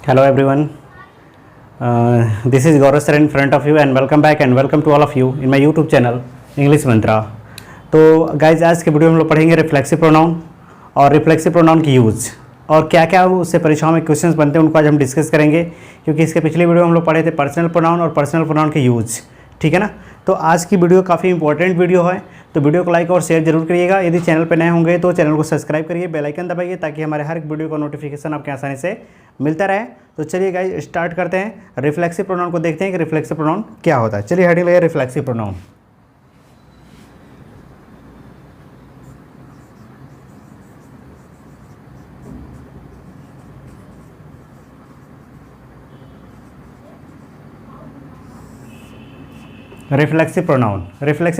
Hello everyone, this is Gaurav sir in front of you and welcome back and welcome to all of you in my YouTube channel English Mantra। तो guys आज के video में हम लोग पढ़ेंगे reflexive pronoun और reflexive pronoun की use और क्या क्या उससे परीक्षाओं में क्वेश्चंस बनते हैं उनको आज हम डिस्कस करेंगे, क्योंकि इसके पिछले वीडियो में हम लोग पढ़े थे पर्सनल प्रोनाउन और पर्सनल प्रोनाउन की यूज़। ठीक है ना। तो आज की वीडियो काफ़ी इंपॉर्टेंट वीडियो है, तो वीडियो को लाइक और शेयर जरूर करिएगा। यदि चैनल पर नए होंगे तो चैनल को सब्सक्राइब करिए, बेल आइकन दबाइए ताकि हमारे हर एक वीडियो का नोटिफिकेशन आपके आसानी से मिलता रहे। तो चलिए गाइस स्टार्ट करते हैं। रिफ्लेक्सिव प्रोनाउन को देखते हैं कि रिफ्लेक्सिव प्रोनाउन क्या होता है। चलिए हेडिंग लगे रिफ्लेक्सिव प्रोनाउन। रिफ्लेक्सिव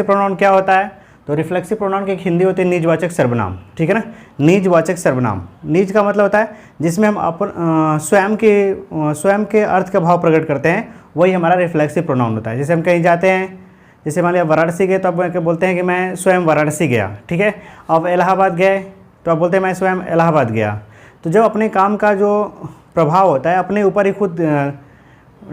प्रोनाउन क्या होता है? तो रिफ्लेक्सिव प्रोनाउन की एक हिंदी होती है निजवाचक सर्वनाम। ठीक है ना। निजवाचक सर्वनाम, निज का मतलब होता है जिसमें हम अपन स्वयं के अर्थ का भाव प्रकट करते हैं, वही हमारा रिफ्लेक्सिव प्रोनाउन होता है। जैसे हम कहीं जाते हैं, जैसे मान लिया वाराणसी गए तो आप बोलते हैं कि मैं स्वयं वाराणसी गया। ठीक है। अब इलाहाबाद गए तो आप बोलते हैं मैं स्वयं इलाहाबाद गया। तो जब अपने काम का जो प्रभाव होता है अपने ऊपर ही खुद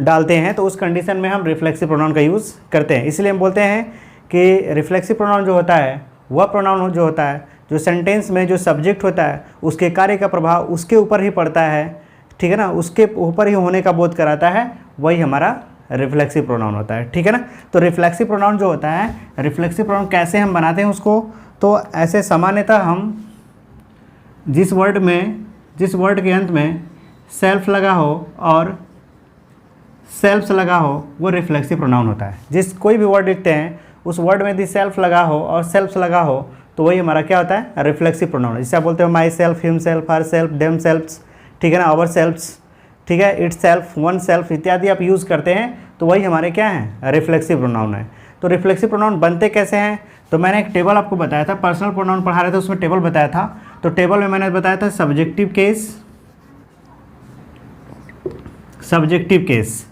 डालते हैं तो उस कंडीशन में हम रिफ्लेक्सिव प्रोनाउन का यूज़ करते हैं। इसलिए हम बोलते हैं कि रिफ्लेक्सिव प्रोनाउन जो होता है वह प्रोनाउन जो होता है जो सेंटेंस में जो सब्जेक्ट होता है उसके कार्य का प्रभाव उसके ऊपर ही पड़ता है। ठीक है ना। उसके ऊपर ही होने का बोध कराता है, वही हमारा रिफ्लेक्सिव प्रोनाउन होता है। ठीक है ना। तो रिफ्लेक्सिव प्रोनाउन जो होता है, रिफ्लेक्सिव प्रोनाउन कैसे हम बनाते हैं उसको, तो ऐसे सामान्यतः हम जिस वर्ड के अंत में सेल्फ लगा हो और सेल्फ्स लगा हो वो रिफ्लेक्सिव प्रोनाउन होता है। जिस कोई भी वर्ड लिखते हैं उस वर्ड में यदि सेल्फ लगा हो और सेल्फ्स लगा हो तो वही हमारा क्या होता है, रिफ्लेक्सिव प्रोनाउन। जैसे आप बोलते हो myself, himself, herself, themselves. ठीक है ना। आवर सेल्फ्स, ठीक है, इट्स सेल्फ, वन सेल्फ इत्यादि आप यूज़ करते हैं तो वही हमारे क्या हैं, रिफ्लेक्सिव प्रोनाउन है। तो रिफ्लेक्सिव प्रोनाउन बनते कैसे हैं? तो मैंने एक टेबल आपको बताया था, पर्सनल प्रोनाउन पढ़ा रहे थे उसमें टेबल बताया था। तो टेबल में मैंने बताया था सब्जेक्टिव केस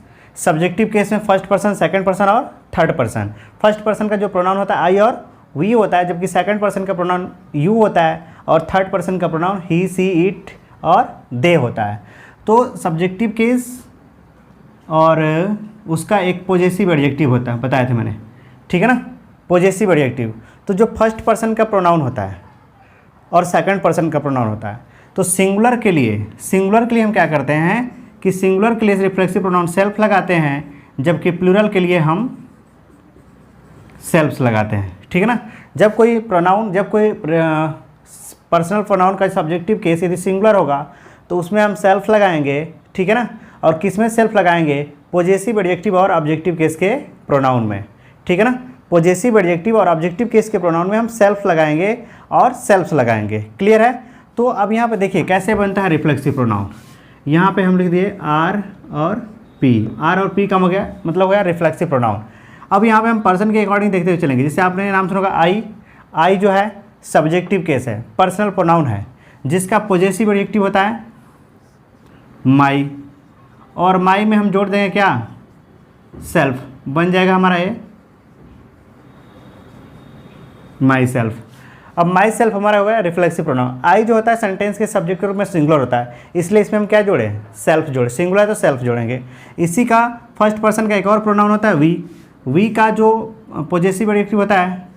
में फर्स्ट पर्सन, सेकंड पर्सन और थर्ड पर्सन। फर्स्ट पर्सन का जो प्रोनाउन होता है आई और वी होता है, जबकि सेकंड पर्सन का प्रोनाउन यू होता है और थर्ड पर्सन का प्रोनाउन ही, सी, इट और दे होता है। तो सब्जेक्टिव केस और उसका एक पॉजेसिव एडजेक्टिव होता है, बताए थे मैंने। ठीक है ना। पॉजेसिव एडजेक्टिव, तो जो फर्स्ट पर्सन का प्रोनाउन होता है और सेकंड पर्सन का प्रोनाउन होता है, तो सिंगुलर के लिए हम क्या करते हैं कि सिंगुलर के लिए रिफ्लेक्सिव प्रोनाउन सेल्फ लगाते हैं, जबकि प्लूरल के लिए हम सेल्फ्स लगाते हैं। ठीक है ना। जब कोई पर्सनल प्रोनाउन का सब्जेक्टिव केस यदि सिंगुलर होगा तो उसमें हम सेल्फ लगाएंगे। ठीक है ना। और किस में सेल्फ लगाएंगे? पॉजेसिव एडजेक्टिव और ऑब्जेक्टिव केस के प्रोनाउन में। ठीक है ना। पॉजेसिव एडजेक्टिव और ऑब्जेक्टिव केस के प्रोनाउन में हम सेल्फ लगाएंगे और सेल्फ्स लगाएंगे। क्लियर है। तो अब यहाँ पे देखिए कैसे बनता है रिफ्लेक्सिव प्रोनाउन। यहाँ पे हम लिख दिए आर और पी का हो गया, मतलब हो गया रिफ्लेक्सिव प्रोनाउन। अब यहाँ पे हम पर्सन के अकॉर्डिंग देखते हुए चलेंगे। जैसे आपने नाम सुना होगा आई जो है सब्जेक्टिव केस है, पर्सनल प्रोनाउन है, जिसका पॉजेसिव एडजेक्टिव होता है माई, और माई में हम जोड़ देंगे क्या, सेल्फ, बन जाएगा हमारा ये माई सेल्फ। अब माई सेल्फ हमारा हो गया रिफ्लेक्सिव प्रोनाउन। आई जो होता है सेंटेंस के सब्जेक्ट के रूप में सिंगुलर होता है, इसलिए इसमें हम क्या जोड़े, सेल्फ जोड़े। सिंगुलर है तो सेल्फ जोड़ेंगे। इसी का फर्स्ट पर्सन का एक और प्रोनाउन होता है वी का जो पॉजेसिव एडजेक्टिव होता है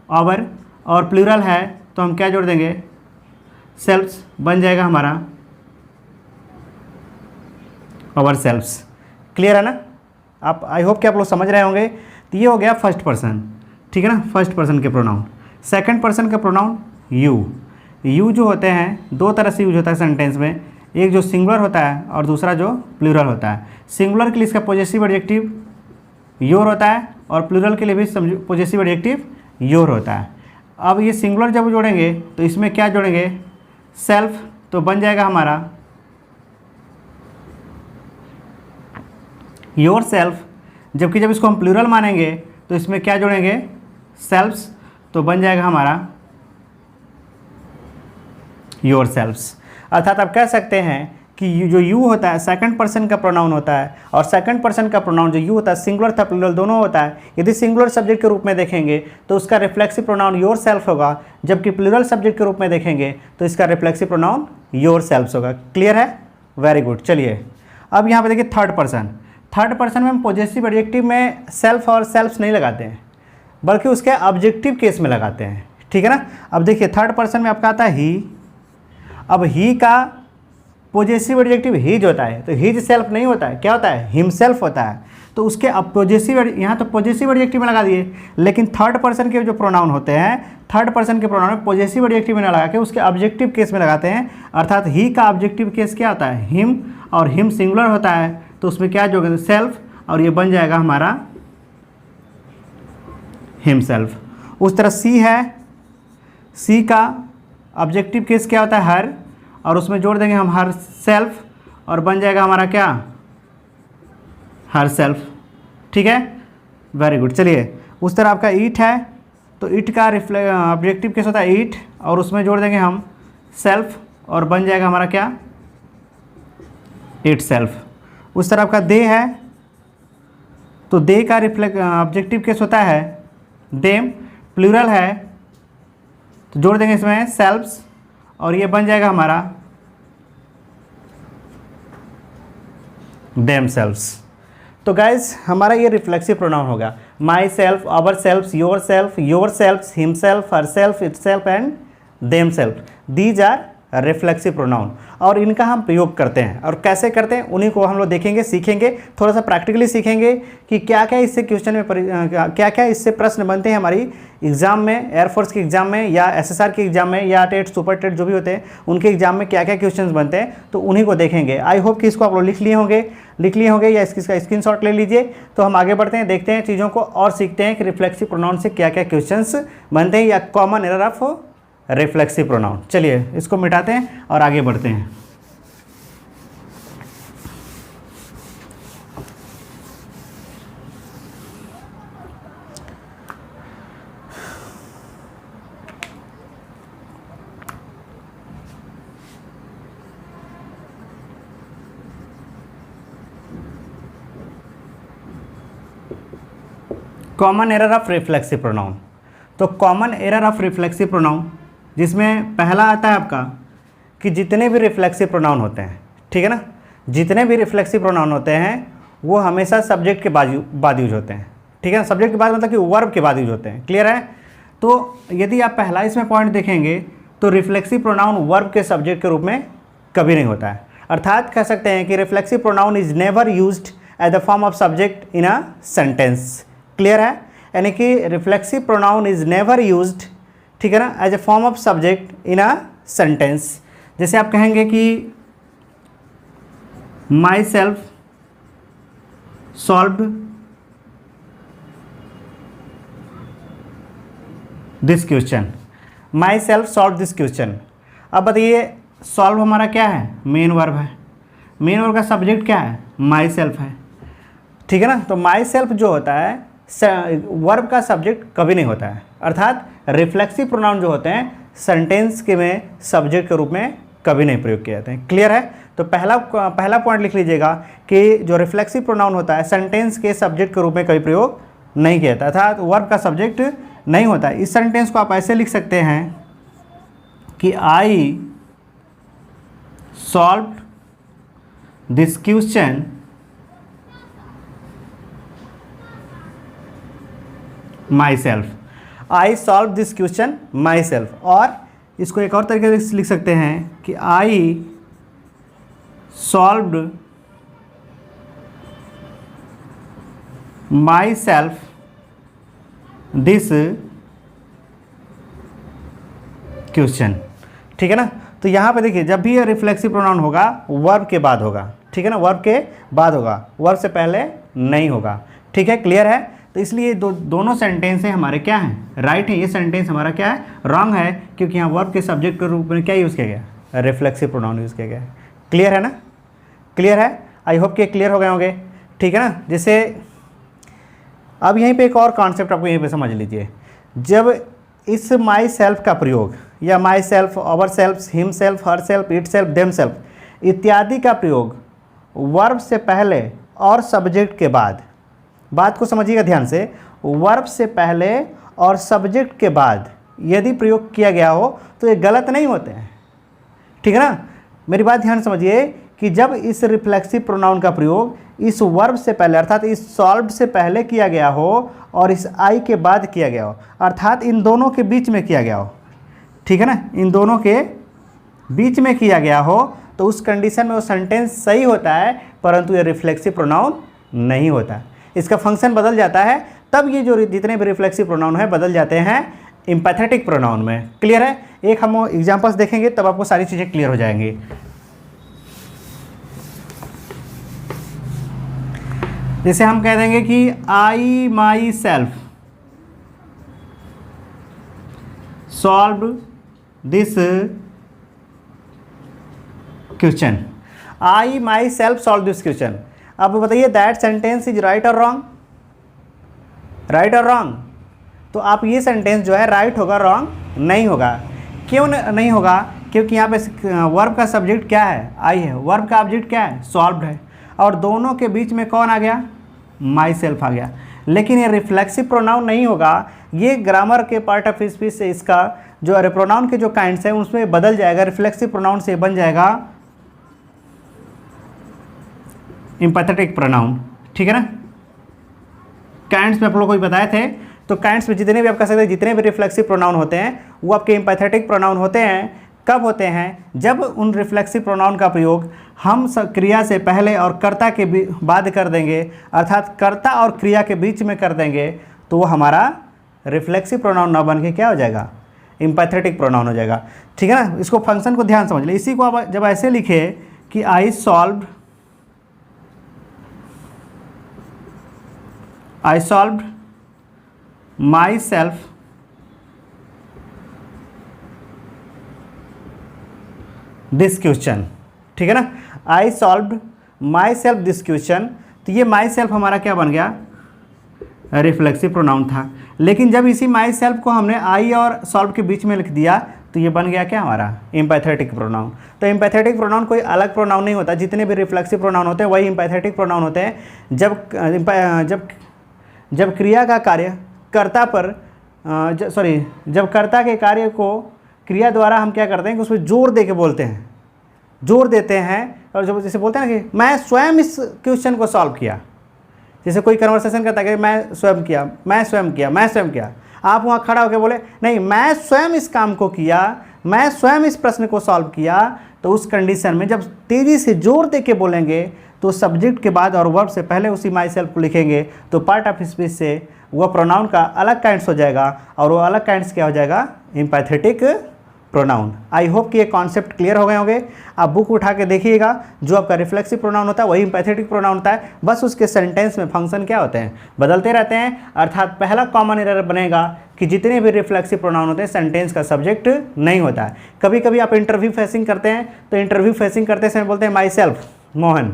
आवर, और प्लूरल है तो हम क्या जोड़ देंगे, सेल्फ्स, बन जाएगा हमारा आवर सेल्फ्स। क्लियर है ना। आप आई होप कि आप लोग समझ रहे होंगे। तो ये हो गया फर्स्ट पर्सन। ठीक है ना, फर्स्ट पर्सन के प्रोनाउन। सेकंड पर्सन का प्रोनाउन यू जो होते हैं दो तरह से यूज होता है सेंटेंस में, एक जो सिंगुलर होता है और दूसरा जो प्लूरल होता है। सिंगुलर के लिए इसका पॉजेसिव एडजेक्टिव योर होता है और प्लूरल के लिए भी पॉजेसिव एडजेक्टिव योर होता है। अब ये सिंगुलर जब जोड़ेंगे तो इसमें क्या जोड़ेंगे, सेल्फ, तो बन जाएगा हमारा योर सेल्फ। जबकि जब इसको हम प्लूरल मानेंगे तो इसमें क्या जोड़ेंगे, सेल्फ्स, तो बन जाएगा हमारा योर सेल्फ्स। अर्थात आप कह सकते हैं कि जो यू होता है सेकंड पर्सन का प्रोनाउन होता है, और सेकंड पर्सन का प्रोनाउन जो यू होता है सिंगुलर था प्लूरल दोनों होता है। यदि सिंगुलर सब्जेक्ट के रूप में देखेंगे तो उसका रिफ्लेक्सिव प्रोनाउन योर सेल्फ होगा, जबकि प्लूरल सब्जेक्ट के रूप में देखेंगे तो इसका रिफ्लेक्सिव प्रोनाउन योर सेल्फ होगा। क्लियर है। Very good. चलिए अब यहाँ पे देखिए थर्ड पर्सन में हम पॉजिटिव एडजेक्टिव में सेल्फ और सेल्फ्स नहीं लगाते हैं, बल्कि उसके ऑब्जेक्टिव केस में लगाते हैं, ठीक है ना। अब देखिए थर्ड पर्सन में आपका आता है ही। अब ही का पॉजिटिव एडजेक्टिव हिज होता है, तो हिज सेल्फ नहीं होता है, क्या होता है, हिमसेल्फ होता है। तो उसके अब पॉजिटिव, यहाँ तो पॉजिटिव एडजेक्टिव में लगा दिए, लेकिन थर्ड पर्सन के जो प्रोनाउन होते हैं, थर्ड पर्सन के प्रोनाउन में पॉजिटिव एडजेक्टिव में लगा के उसके ऑब्जेक्टिव केस में लगाते हैं। अर्थात ही का ऑब्जेक्टिव केस क्या होता है, हिम, और हिम सिंगुलर होता है, तो उसमें क्या जोड़ेंगे, सेल्फ, और ये बन जाएगा हमारा हिमसेल्फ। उस तरह सी है, सी का ऑब्जेक्टिव केस क्या होता है, हर, और उसमें जोड़ देंगे हम हर सेल्फ, और बन जाएगा हमारा क्या, हर सेल्फ, ठीक है, वेरी गुड। चलिए उस तरह आपका ईट है, तो ईट का ऑब्जेक्टिव केस होता है ईट, और उसमें जोड़ देंगे हम सेल्फ, और बन जाएगा हमारा क्या, इट सेल्फ। उस तरह आपका दे है, तो दे का ऑब्जेक्टिव केस होता है देम, प्लूरल है, तो जोड़ देंगे इसमें सेल्फ्स, और ये बन जाएगा हमारा देम सेल्फ्स। तो गाइज हमारा ये रिफ्लेक्सिव प्रोनाउन होगा, myself, ourself, yourself, himself, herself, itself and themself. These are reflexive pronoun, और इनका हम प्रयोग करते हैं, और कैसे करते हैं उन्हीं को हम लोग देखेंगे, सीखेंगे, थोड़ा सा प्रैक्टिकली सीखेंगे कि क्या क्या इससे क्वेश्चन में क्या क्या इससे प्रश्न बनते हैं हमारी एग्जाम में, एयरफोर्स के एग्जाम में, या एसएसआर के एग्जाम में, या टेट, सुपर टेट जो भी होते हैं उनके एग्जाम में क्या क्या क्वेश्चन बनते हैं, तो उन्हीं को देखेंगे। आई होप कि इसको आप लोग लिख लिए होंगे या इसका स्क्रीनशॉट ले लीजिए। तो हम आगे बढ़ते हैं, देखते हैं चीज़ों को और सीखते हैं कि रिफ्लेक्सिव प्रोनाउन से क्या क्या क्वेश्चंस बनते हैं, या common error of reflexive pronoun. चलिए इसको मिटाते हैं और आगे बढ़ते हैं। Common error of reflexive pronoun. तो common error of reflexive pronoun, जिसमें पहला आता है आपका कि जितने भी रिफ्लेक्सिव प्रोनाउन होते हैं, ठीक है ना, जितने भी रिफ्लेक्सिव प्रोनाउन होते हैं वो हमेशा सब्जेक्ट के बाद यूज होते हैं, ठीक है ना। सब्जेक्ट के बाद मतलब कि वर्ब के बाद यूज होते हैं, क्लियर है। तो यदि आप पहला इसमें पॉइंट देखेंगे तो रिफ्लेक्सिव प्रोनाउन वर्ब के सब्जेक्ट के रूप में कभी नहीं होता है। अर्थात कह सकते हैं कि reflexive pronoun is never used as the form of subject in a sentence, clear है। यानी कि reflexive pronoun is never used, ठीक है ना, as a form of subject in a sentence. जैसे आप कहेंगे कि myself solved this question, myself solve this question. अब बताइए सॉल्व हमारा क्या है, मेन वर्ब है, मेन वर्ब का सब्जेक्ट क्या है, माई सेल्फ है, ठीक है ना। तो माई सेल्फ जो होता है वर्ब का सब्जेक्ट कभी नहीं होता है। अर्थात रिफ्लेक्सिव प्रोनाउन जो होते हैं सेंटेंस के में सब्जेक्ट के रूप में कभी नहीं प्रयोग किए जाते हैं, क्लियर है। तो पहला पॉइंट लिख लीजिएगा कि जो रिफ्लेक्सिव प्रोनाउन होता है सेंटेंस के सब्जेक्ट के रूप में कभी प्रयोग नहीं किया जाता, अर्थात वर्ब का सब्जेक्ट नहीं होता है। इस सेंटेंस को आप ऐसे लिख सकते हैं कि I solved this question myself, I solve this question myself. और इसको एक और तरीके से लिख सकते हैं कि I solved myself this question, ठीक है ना। तो यहाँ पे देखिए जब भी ये रिफ्लेक्सिव प्रोनाउन होगा वर्ब के बाद होगा, ठीक है ना, वर्ब के बाद होगा, वर्ब से पहले नहीं होगा, ठीक है, क्लियर है। तो इसलिए दोनों सेंटेंस हैं हमारे क्या हैं, राइट है। ये सेंटेंस हमारा क्या है, रॉन्ग है, क्योंकि यहाँ वर्ब के सब्जेक्ट के रूप में क्या यूज़ किया गया, रिफ्लेक्सिव प्रोनाउन यूज़ किया गया है। क्लियर है ना, क्लियर है। आई होप कि क्लियर हो गए होंगे, ठीक है ना। जैसे अब यहीं पे एक और कॉन्सेप्ट आपको यहीं पे समझ लीजिए। जब इस माई सेल्फ का प्रयोग या myself, ourself, himself, herself, itself, themself इत्यादि का प्रयोग वर्ब से पहले और सब्जेक्ट के बाद, बात को समझिएगा ध्यान से, वर्ब से पहले और सब्जेक्ट के बाद यदि प्रयोग किया गया हो तो ये गलत नहीं होते हैं, ठीक है ना। मेरी बात ध्यान समझिए कि जब इस रिफ्लेक्सिव प्रोनाउन का प्रयोग इस वर्ब से पहले अर्थात इस सॉल्व्ड से पहले किया गया हो और इस आई के बाद किया गया हो, अर्थात इन दोनों के बीच में किया गया हो, ठीक है ना, इन दोनों के बीच में किया गया हो, तो उस कंडीशन में वो सेंटेंस सही होता है, परंतु ये रिफ्लेक्सिव प्रोनाउन नहीं होता। इसका फंक्शन बदल जाता है, तब ये जो जितने भी रिफ्लेक्सिव प्रोनाउन है बदल जाते हैं एम्पैथेटिक प्रोनाउन में। क्लियर है? एक हम एग्जांपल्स देखेंगे तब आपको सारी चीज़ें क्लियर हो जाएंगी। जैसे हम कह देंगे कि I myself solve this question. I myself solve this question. अब बताइए दैट सेंटेंस इज राइट और रॉन्ग? राइट और रॉन्ग? तो आप ये सेंटेंस जो है राइट होगा, रॉन्ग नहीं होगा। क्यों नहीं होगा? क्योंकि यहाँ पे वर्ब का सब्जेक्ट क्या है? आई है। वर्ब का ऑब्जेक्ट क्या है? सॉल्व्ड है। और दोनों के बीच में कौन आ गया? माई सेल्फ आ गया। लेकिन ये रिफ्लेक्सिव प्रोनाउन नहीं होगा। ये ग्रामर के पार्ट ऑफ स्पीच से इसका जो प्रोनाउन के जो काइंड्स हैं उसमें बदल जाएगा। रिफ्लेक्सिव प्रोनाउन से बन जाएगा एम्पैथेटिक प्रोनाउन। ठीक है ना? काइंड्स में आप लोगों को बताए थे, तो काइंड्स में जितने भी आप कह सकते हैं जितने भी रिफ्लेक्सिव प्रोनाउन होते हैं वो आपके एम्पैथेटिक प्रोनाउन होते हैं। कब होते हैं? जब उन रिफ्लेक्सिव प्रोनाउन का प्रयोग हम क्रिया से पहले और कर्ता के बाद कर देंगे, अर्थात कर्ता और क्रिया के बीच में कर देंगे, तो वो हमारा रिफ्लेक्सिव प्रोनाउन ना बन के क्या हो जाएगा? एम्पैथेटिक प्रोनाउन हो जाएगा। ठीक है ना? इसको फंक्शन को ध्यान समझ ले। इसी को आप जब ऐसे लिखे कि I solved myself this question. ठीक है ना? I solved myself this question. तो ये माई सेल्फ हमारा क्या बन गया? रिफ्लेक्सिव प्रोनाउन था। लेकिन जब इसी माई सेल्फ को हमने आई और सॉल्व के बीच में लिख दिया तो ये बन गया क्या हमारा? Empathetic pronoun. तो एम्पैथेटिक प्रोनाउन कोई अलग प्रोनाउन नहीं होता। जितने भी रिफ्लेक्सिव प्रोनाउन होते हैं वही एम्पैथेटिक प्रोनाउन होते हैं। जब क्रिया का कार्य कर्ता पर जब कर्ता के कार्य को क्रिया द्वारा हम क्या करते हैं कि उसमें जोर दे के बोलते हैं, जोर देते हैं। और जब जैसे बोलते हैं ना कि मैं स्वयं इस क्वेश्चन को सॉल्व किया, जैसे कोई कन्वर्सेशन करता है कि मैं स्वयं किया, मैं स्वयं किया, मैं स्वयं किया। आप वहाँ खड़ा होकर बोले नहीं मैं स्वयं इस काम को किया, मैं स्वयं इस प्रश्न को सॉल्व किया, तो उस कंडीशन में जब तेज़ी से जोर दे के बोलेंगे तो सब्जेक्ट के बाद और वर्ब से पहले उसी माई सेल्फ को लिखेंगे, तो पार्ट ऑफ स्पीच से वह प्रोनाउन का अलग काइंड्स हो जाएगा। और वो अलग काइंड्स क्या हो जाएगा? Empathetic pronoun. आई होप कि ये कॉन्सेप्ट क्लियर हो गए होंगे। आप बुक उठा के देखिएगा, जो आपका रिफ्लेक्सिव प्रोनाउन होता है वही एम्पैथेटिक प्रोनाउन होता है। बस उसके सेंटेंस में फंक्शन क्या होते हैं? बदलते रहते हैं। अर्थात पहला कॉमन एरर बनेगा कि जितने भी रिफ्लेक्सिव प्रोनाउन होते हैं सेंटेंस का सब्जेक्ट नहीं होता है। कभी कभी आप इंटरव्यू फेसिंग करते हैं तो इंटरव्यू फेसिंग करते समय बोलते हैं माई सेल्फ मोहन,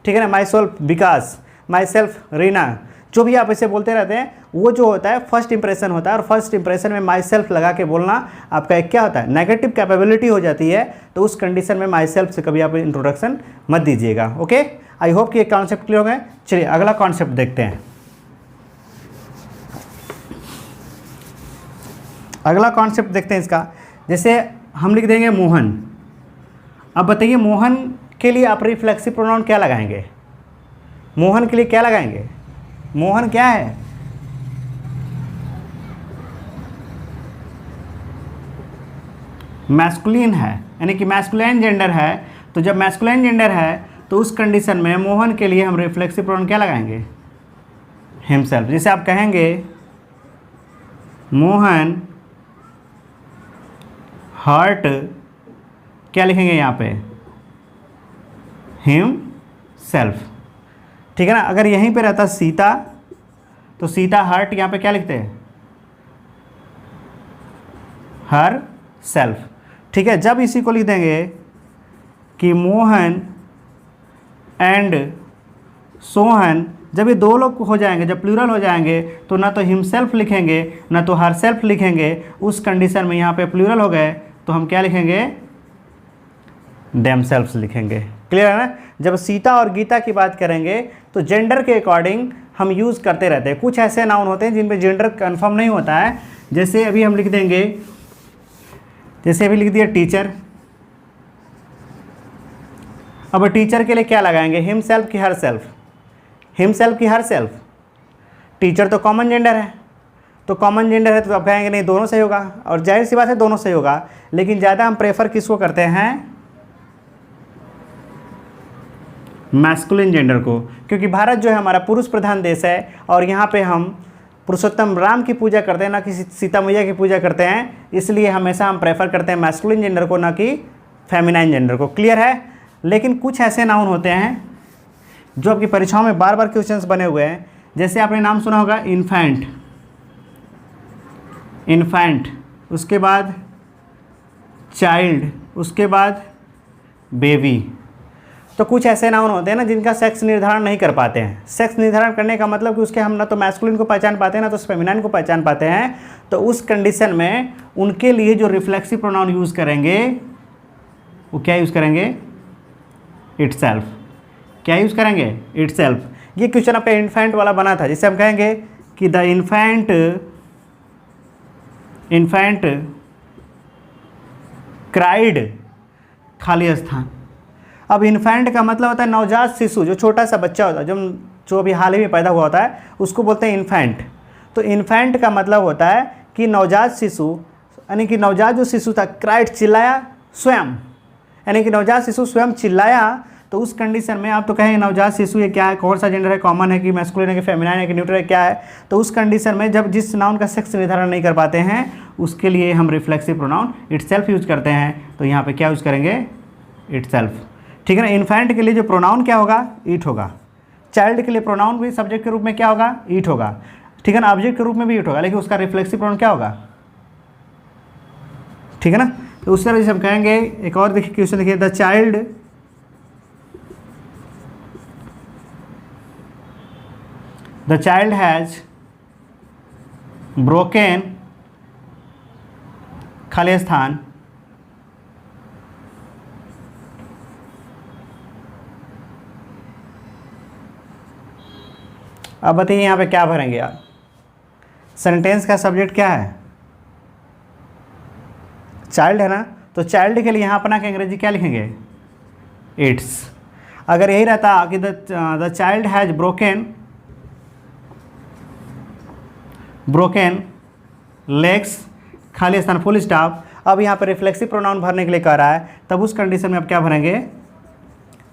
ठीक है ना, my self Vikas, my self Reena, जो भी आप ऐसे बोलते रहते हैं वो जो होता है फर्स्ट इंप्रेशन होता है। और फर्स्ट इंप्रेशन में माई सेल्फ लगा के बोलना आपका एक क्या होता है? नेगेटिव कैपेबिलिटी हो जाती है। तो उस कंडीशन में माई सेल्फ से कभी आप इंट्रोडक्शन मत दीजिएगा। ओके, आई होप कि ये कॉन्सेप्ट क्लियर हो गए। चलिए अगला कॉन्सेप्ट देखते हैं। अगला कॉन्सेप्ट देखते हैं इसका। जैसे हम लिख देंगे मोहन। अब बताइए मोहन के लिए आप रिफ्लेक्सिव प्रोनाउन क्या लगाएंगे? मोहन के लिए क्या लगाएंगे? मोहन क्या है? मैस्कुलिन है, यानी कि मैस्कुलिन जेंडर है। तो जब मैस्कुलिन जेंडर है तो उस कंडीशन में मोहन के लिए हम रिफ्लेक्सिव प्रोनाउन क्या लगाएंगे? हिमसेल्फ। जैसे आप कहेंगे मोहन हर्ट, क्या लिखेंगे यहाँ पे? Him self. ठीक है ना? अगर यहीं पे रहता सीता तो सीता हर्ट, यहाँ पे क्या लिखते हैं? Her self. ठीक है? जब इसी को लिख देंगे कि मोहन एंड सोहन, जब ये दो लोग हो जाएंगे, जब प्लूरल हो जाएंगे तो ना तो हिमसेल्फ लिखेंगे ना तो हर सेल्फ लिखेंगे। उस कंडीशन में यहाँ पे प्लूरल हो गए तो हम क्या लिखेंगे? देमसेल्फ्स लिखेंगे। क्लियर है ना? जब सीता और गीता की बात करेंगे तो जेंडर के अकॉर्डिंग हम यूज़ करते रहते हैं। कुछ ऐसे नाउन होते हैं जिनमें जेंडर कंफर्म नहीं होता है। जैसे अभी हम लिख देंगे, जैसे अभी लिख दिया टीचर, अब टीचर के लिए क्या लगाएंगे, हिम सेल्फ की हर सेल्फ, हिम सेल्फ की हर सेल्फ। टीचर तो कॉमन जेंडर है, तो कॉमन जेंडर है तो आप कहेंगे नहीं दोनों सही होगा, और जाहिर सी बात है दोनों सही होगा, लेकिन ज़्यादा हम प्रेफर किसको करते हैं, मैस्कुलिन जेंडर को, क्योंकि भारत जो है हमारा पुरुष प्रधान देश है और यहाँ पे हम पुरुषोत्तम राम की पूजा करते हैं, ना कि सीता मैया की पूजा करते हैं, इसलिए हमेशा हम प्रेफर करते हैं मैस्कुलिन जेंडर को, ना कि फेमिनाइन जेंडर को। क्लियर है। लेकिन कुछ ऐसे नाउन होते हैं जो आपकी परीक्षाओं में बार बार क्वेश्चंस बने हुए हैं, जैसे आपने नाम सुना होगा इन्फेंट, इन्फेंट, उसके बाद चाइल्ड, उसके बाद बेबी। तो कुछ ऐसे नाउन होते हैं ना जिनका सेक्स निर्धारण नहीं कर पाते हैं। सेक्स निर्धारण करने का मतलब कि उसके हम ना तो मैस्कुलिन को पहचान पाते हैं ना तो फेमिनाइन को पहचान पाते हैं। तो उस कंडीशन में उनके लिए जो रिफ्लेक्सिव प्रोनाउन यूज़ करेंगे वो क्या यूज़ करेंगे, इटसेल्फ। क्या यूज़ करेंगे, इटसेल्फ। ये क्वेश्चन आपका इन्फेंट वाला बना था, जिससे हम कहेंगे कि द इन्फेंट क्राइड, खाली स्थान। अब इन्फेंट का मतलब होता है नवजात शिशु, जो छोटा सा बच्चा होता है, जो अभी हाल ही में पैदा हुआ होता है, उसको बोलते हैं इन्फेंट। तो इन्फेंट का मतलब होता है कि नवजात शिशु, यानी कि नवजात जो शिशु था, क्राइड, चिल्लाया स्वयं, यानी कि नवजात शिशु स्वयं चिल्लाया। तो उस कंडीशन में आप तो कहेंगे नवजात शिशु ये क्या है, कौन सा जेंडर है, कॉमन है कि मैस्कुलिन है कि फेमिनाइन है कि न्यूट्रल है, क्या है। तो उस कंडीशन में जब जिस नाउन का सेक्स निर्धारण नहीं कर पाते हैं उसके लिए हम रिफ्लेक्सिव प्रोनाउन इटसेल्फ यूज करते हैं। तो यहाँ पे क्या यूज़ करेंगे, इटसेल्फ। ठीक है ना। इन्फेंट के लिए जो प्रोनाउन क्या होगा, ईट होगा। चाइल्ड के लिए प्रोनाउन भी सब्जेक्ट के रूप में क्या होगा, ईट होगा। ठीक है ना। ऑब्जेक्ट के रूप में भी ईट होगा, लेकिन उसका रिफ्लेक्सिव प्रोनाउन क्या होगा, ठीक है ना। तो उस तरह से हम कहेंगे, एक और देखिए क्वेश्चन देखिए, द चाइल्ड हैज ब्रोकन, खाली स्थान, अब बताइए यहाँ पे क्या भरेंगे आप, सेंटेंस का सब्जेक्ट क्या है, चाइल्ड है ना। तो चाइल्ड के लिए यहाँ अपना के अंग्रेजी क्या लिखेंगे, इट्स। अगर यही रहता कि the child has broken legs, खाली स्थान, फुल स्टॉप। अब यहाँ पर रिफ्लेक्सिव प्रोनाउन भरने के लिए कह रहा है, तब उस कंडीशन में आप क्या भरेंगे,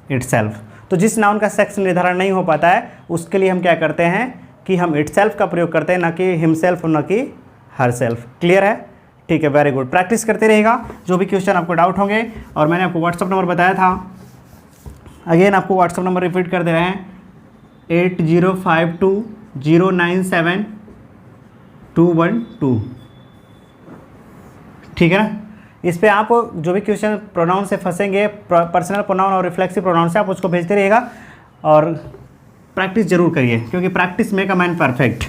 इटसेल्फ। तो जिस नाउन का सेक्स निर्धारण नहीं हो पाता है उसके लिए हम क्या करते हैं कि हम इटसेल्फ का प्रयोग करते हैं, ना कि हिमसेल्फ और ना कि हर सेल्फ। क्लियर है, ठीक है, वेरी गुड। प्रैक्टिस करते रहेगा, जो भी क्वेश्चन आपको डाउट होंगे। और मैंने आपको व्हाट्सअप नंबर बताया था, अगेन आपको व्हाट्सअप नंबर रिपीट कर दे रहे हैं, 8052097212। ठीक है ना। इस पे आप जो भी क्वेश्चन प्रोनाउन से फंसेंगे, पर्सनल प्रोनाउन और रिफ्लेक्सिव प्रोनाउन से, आप उसको भेजते रहिएगा और प्रैक्टिस जरूर करिए, क्योंकि practice make a man perfect.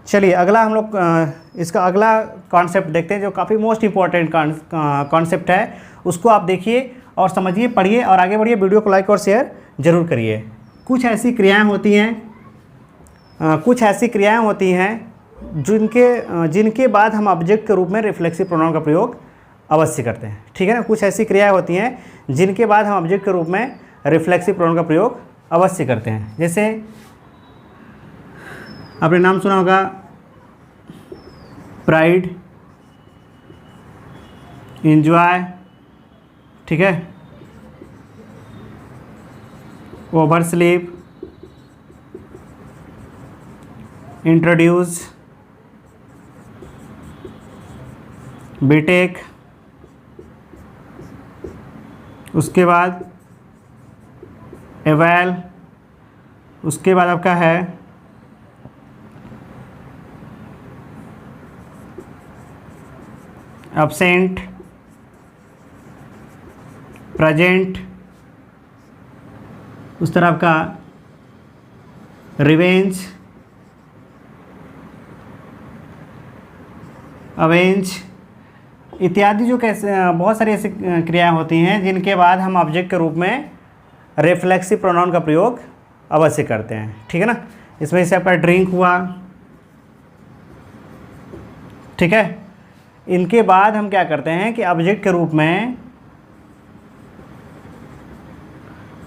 चलिए अगला हम लोग इसका अगला कॉन्सेप्ट देखते हैं, जो काफ़ी मोस्ट इम्पॉर्टेंट कॉन्सेप्ट है। उसको आप देखिए और समझिए, पढ़िए और आगे बढ़िए। वीडियो को लाइक और शेयर जरूर करिए। कुछ ऐसी क्रियाएँ होती हैं जिनके बाद हम ऑब्जेक्ट के रूप में रिफ्लेक्सिव प्रोनाउन का प्रयोग अवश्य करते हैं। ठीक है ना। कुछ ऐसी क्रियाएं होती हैं जिनके बाद हम ऑब्जेक्ट के रूप में रिफ्लेक्सिव प्रोनाउन का प्रयोग अवश्य करते हैं। जैसे आपने नाम सुना होगा प्राइड, एंजॉय, ठीक है, ओवर स्लीप, इंट्रोड्यूस, बीटेक, उसके बाद एवेल, उसके बाद आपका है एब्सेंट, प्रेजेंट, उस तरह आपका रिवेंज, अवेंज इत्यादि। जो कैसे बहुत सारी ऐसी क्रियाएं होती हैं जिनके बाद हम ऑब्जेक्ट के रूप में रिफ्लेक्सिव प्रोनाउन का प्रयोग अवश्य करते हैं। ठीक है ना। इसमें से आपका ड्रिंक हुआ, ठीक है। इनके बाद हम क्या करते हैं कि ऑब्जेक्ट के रूप में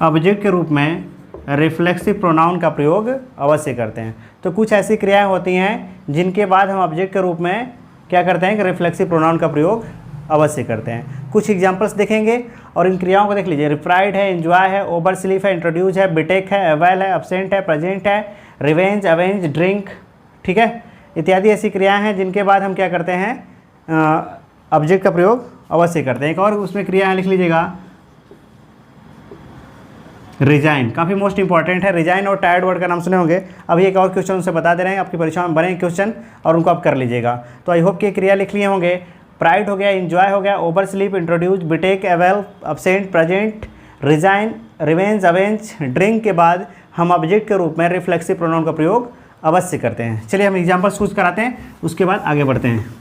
ऑब्जेक्ट के रूप में रिफ्लेक्सिव प्रोनाउन का प्रयोग अवश्य करते हैं। तो कुछ ऐसी क्रियाएं होती हैं जिनके बाद हम ऑब्जेक्ट के रूप में क्या करते हैं कि रिफ्लेक्सिव प्रोनाउन का प्रयोग अवश्य करते हैं। कुछ एग्जांपल्स देखेंगे और इन क्रियाओं को देख लीजिए। रिफ्राइड है, एंजॉय है, ओवर स्लीप है, इंट्रोड्यूस है, बिटेक है, अवेल है, अब्सेंट है, प्रेजेंट है, रिवेंज, अवेंज, ड्रिंक, ठीक है, इत्यादि ऐसी क्रियाएं हैं जिनके बाद हम क्या करते हैं ऑब्जेक्ट का प्रयोग अवश्य करते हैं। एक और उसमें क्रिया लिख लीजिएगा, रिजाइन, काफ़ी मोस्ट इंपॉर्टेंट है। रिजाइन और टायर्ड वर्ड का नाम सुने होंगे। अभी एक और क्वेश्चन उनसे बता दे रहे हैं, आपकी परीक्षा में बने क्वेश्चन और उनको आप कर लीजिएगा। तो आई होप कि क्रिया लिख लिए होंगे। प्राइड हो गया, इंजॉय हो गया, oversleep, introduce, betake, avail, absent, present, resign, revenge, avenge, drink के बाद हम ऑब्जेक्ट के रूप में रिफ्लेक्सिव प्रोनाउन का प्रयोग अवश्य करते हैं। चलिए हम एग्जाम्पल चूज कराते हैं, उसके बाद आगे बढ़ते हैं।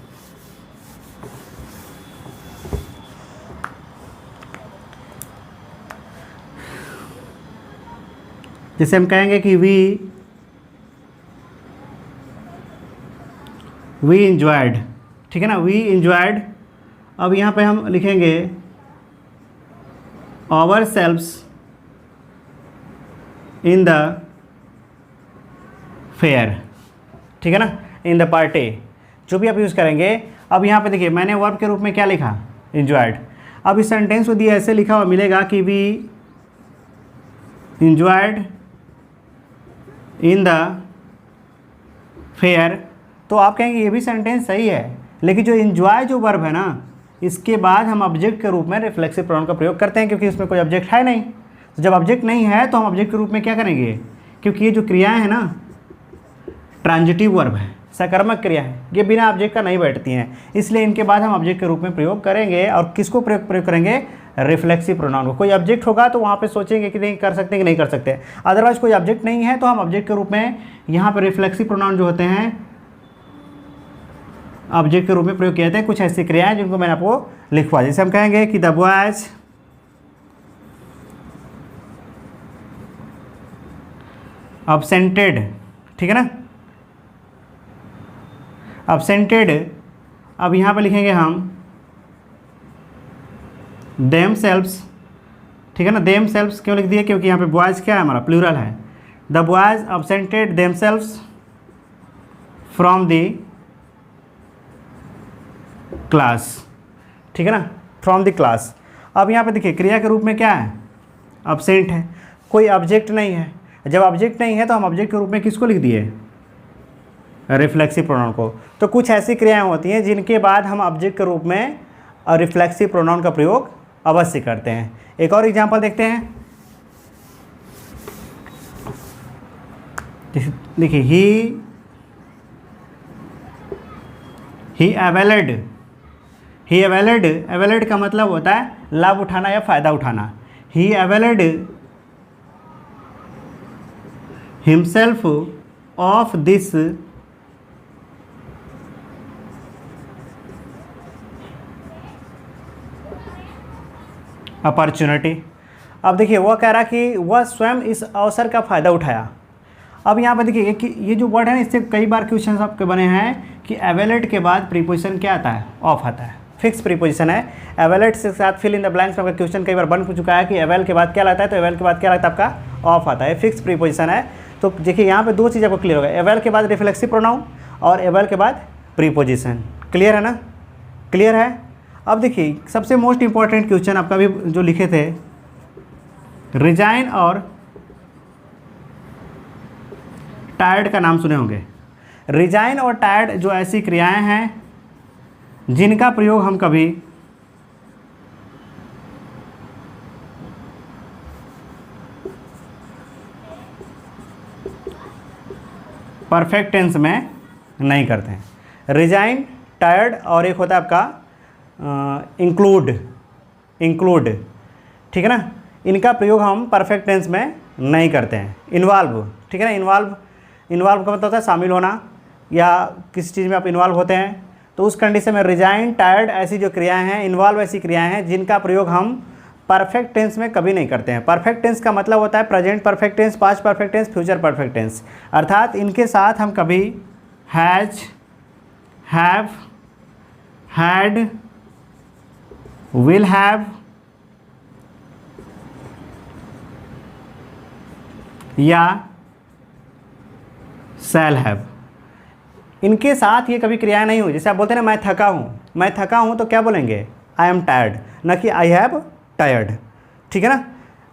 जैसे हम कहेंगे कि वी इंजॉयड, ठीक है ना, वी इंजॉयड। अब यहाँ पे हम लिखेंगे ourselves in the fair, ठीक है ना, इन द पार्टी, जो भी आप यूज़ करेंगे। अब यहाँ पे देखिए मैंने वर्ब के रूप में क्या लिखा, इंजॉयड। अब इस सेंटेंस को दिए ऐसे लिखा हुआ मिलेगा कि we enjoyed in the fair. तो आप कहेंगे ये भी सेंटेंस सही है, लेकिन जो इंजॉय जो वर्ब है ना, इसके बाद हम ऑब्जेक्ट के रूप में रिफ्लेक्सिव प्रोनाउन का प्रयोग करते हैं, क्योंकि इसमें कोई ऑब्जेक्ट है नहीं। तो जब ऑब्जेक्ट नहीं है तो हम ऑब्जेक्ट के रूप में क्या करेंगे, क्योंकि ये जो क्रियाएं हैं ना ट्रांजिटिव वर्ब है, सकर्मक क्रिया है, ये बिना ऑब्जेक्ट का नहीं बैठती हैं, इसलिए इनके बाद हम ऑब्जेक्ट के रूप में प्रयोग करेंगे। और किसको प्रयोग करेंगे, रिफ्लेक्सिव प्रोनाउन को। कोई ऑब्जेक्ट होगा तो वहाँ पे सोचेंगे कि नहीं कर सकते कि नहीं कर सकते, अदरवाइज कोई ऑब्जेक्ट नहीं है तो हम ऑब्जेक्ट के रूप में यहाँ पे रिफ्लेक्सिव प्रोनाउन जो होते हैं ऑब्जेक्ट के रूप में प्रयोग किए जाते हैं। कुछ ऐसी क्रियाएं जिनको मैंने आपको लिखवा, जैसे हम कहेंगे कि द बॉयज absented, ठीक है ना, absented। अब यहाँ पे लिखेंगे हम themselves, ठीक है ना, themselves क्यों लिख दिए, क्योंकि यहाँ पे बॉयज़ क्या है हमारा प्लूरल है। The boys absented themselves from the class, ठीक है ना, फ्रॉम द क्लास। अब यहाँ पे देखिए क्रिया के रूप में क्या है, absent है, कोई ऑब्जेक्ट नहीं है। जब ऑब्जेक्ट नहीं है तो हम ऑब्जेक्ट के रूप में किसको लिख दिए, रिफ्लेक्सिव प्रोनाउन को। तो कुछ ऐसी क्रियाएं होती हैं जिनके बाद हम ऑब्जेक्ट के रूप में रिफ्लेक्सिव प्रोनाउन का प्रयोग अवश्य करते हैं। एक और एग्जांपल देखते हैं, देखिए ही अवेलेड का मतलब होता है लाभ उठाना या फ़ायदा उठाना। ही अवेलेड हिमसेल्फ ऑफ दिस अपॉर्चुनिटी। अब देखिए वह कह रहा कि वह स्वयं इस अवसर का फ़ायदा उठाया। अब यहाँ पर देखिए कि ये जो वर्ड है ना, इससे कई बार क्वेश्चन आपके बने हैं कि एवेलेट के बाद प्रीपोजिशन क्या आता है, ऑफ आता है, फिक्स प्रीपोजिशन है। एवेलेट से साथ फिल इन द ब्लैंक्स में क्वेश्चन कई बार बन चुका है कि एवेल के बाद क्या लगता है, तो एवेल के बाद क्या लगता है आपका, ऑफ आता है, फिक्स प्रीपोजिशन है। तो देखिए यहाँ पे दो चीज़ आपको क्लियर होगा, एवेल के बाद रिफ्लेक्सिव प्रोनाउन और एवेल के बाद प्रीपोजिशन। क्लियर है ना, क्लियर है। अब देखिए सबसे मोस्ट इंपॉर्टेंट क्वेश्चन आपका भी जो लिखे थे, रिजाइन और टायर्ड का नाम सुने होंगे। रिजाइन और टायर्ड जो ऐसी क्रियाएं हैं जिनका प्रयोग हम कभी परफेक्ट टेंस में नहीं करते हैं। रिजाइन, टायर्ड और एक होता है आपका इंक्लूड, ठीक है ना, इनका प्रयोग हम परफेक्ट टेंस में नहीं करते हैं। इन्वॉल्व, ठीक है ना, इन्वॉल्व का मतलब होता है शामिल होना, या किसी चीज़ में आप इन्वॉल्व होते हैं, तो उस कंडीशन में रिजाइन, टायर्ड ऐसी जो क्रियाएं हैं, इन्वॉल्व ऐसी क्रियाएं हैं जिनका प्रयोग हम परफेक्ट टेंस में कभी नहीं करते हैं। परफेक्ट टेंस का मतलब होता है present perfect tense, past perfect tense, future perfect tense, अर्थात इनके साथ हम कभी has, have, had, will have, या शैल हैव, इनके साथ ये कभी क्रिया नहीं हुई। जैसे आप बोलते हैं ना मैं थका हूँ तो क्या बोलेंगे, आई एम टायर्ड, ना कि आई हैव टायर्ड, ठीक है ना।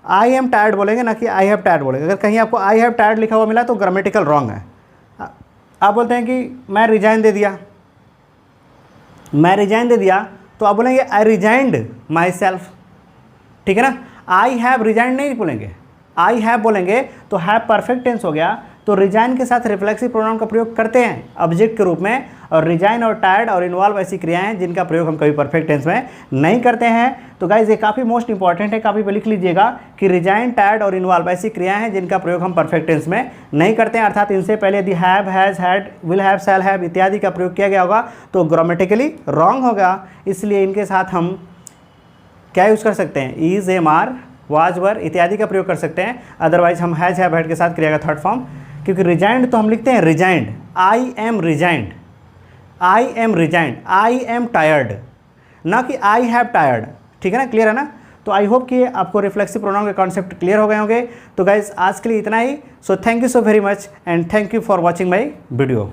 आई एम टायर्ड बोलेंगे, ना कि आई हैव टायर्ड बोलेंगे। अगर कहीं आपको आई हैव टायर्ड लिखा हुआ मिला तो ग्रामेटिकल रॉन्ग है। आप बोलते हैं कि मैं रिजाइन दे दिया, तो आप बोलेंगे आई रिजाइंड माई सेल्फ, ठीक है ना। आई हैव रिजाइंड नहीं बोलेंगे, आई हैव बोलेंगे तो हैव परफेक्ट टेंस हो गया। तो रिजाइन के साथ रिफ्लेक्सिव प्रोनाउन का प्रयोग करते हैं ऑब्जेक्ट के रूप में, और रिजाइन और टायर्ड और इन्वॉल्व ऐसी क्रियाएं हैं जिनका प्रयोग हम कभी परफेक्ट टेंस में नहीं करते हैं। तो गाइज ये काफ़ी मोस्ट इंपॉर्टेंट है, काफ़ी पे लिख लीजिएगा कि रिजाइन, टायर्ड और इन्वॉल्व ऐसी क्रियाएं हैं जिनका प्रयोग हम परफेक्ट टेंस में नहीं करते हैं। अर्थात इनसे पहले यदि have, has, had, will have, shall have इत्यादि का प्रयोग किया गया होगा तो ग्रामेटिकली रॉन्ग होगा। इसलिए इनके साथ हम क्या यूज़ कर सकते हैं, इज, एम, आर, वाज, वर इत्यादि का प्रयोग कर सकते हैं। अदरवाइज हम हैज़, हैव, हैड के साथ क्रिया का थर्ड फॉर्म, क्योंकि रिजाइंड तो हम लिखते हैं resigned, I am resigned, I am resigned, I am tired, ना कि आई हैव टायर्ड, ठीक है ना, क्लियर है ना। तो आई होप कि आपको रिफ्लेक्सिव प्रोनाउन के कॉन्सेप्ट क्लियर हो गए होंगे। तो गाइज आज के लिए इतना ही। So thank you so very much and thank you for watching my video.